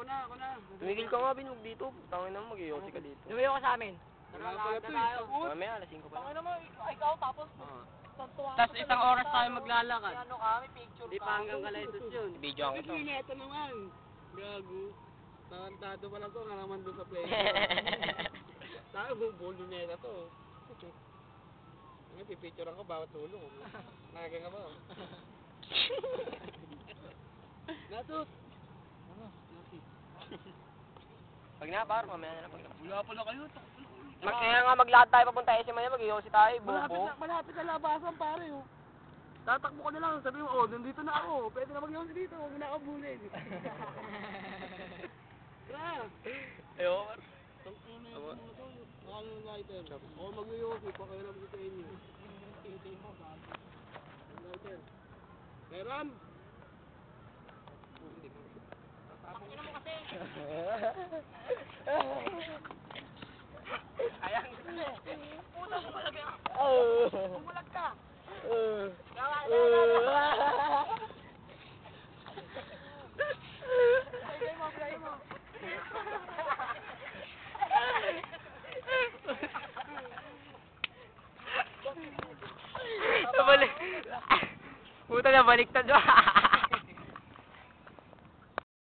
ako na. Tumigil ka nga, Bin, huwag dito. Tangin naman, mag-iossi ka dito. Lumayo ka sa amin. Mamaya, alas 5 pa Tangin lang. naman, ikaw tapos. Tapos isang oras tayo maglalakad. Ano kami, picture Di pa hanggang Kalaysos yun. Video ako to. Ito naman. Gago. Nakantado pa lang to, nga naman doon sa play. Tayo, buong luneta to. Ngayon, pipicturean ko bawat tulong. Nakagang ka ba? Nasut! Pag na, par, mamaya na lang pag na. Wala pala kayo. Kaya nga maglakad tayo papunta SM na, mag-iossi tayo, bobo. Malapit na labasan, pare. Oh. Tatakbo ko na lang, sabi mo, nandito na ako. Pwede na mag-iossi dito, huwag na ako bulin. Tara! Ayoko, par. Ano na item? O mag-iossi, pakialam ko sa inyo. Meron? Pakina mo kasi. Ayan. Puta mo talaga. Bumulag ka. Gaya mo. Nabalik. Puta na, baliktad ba?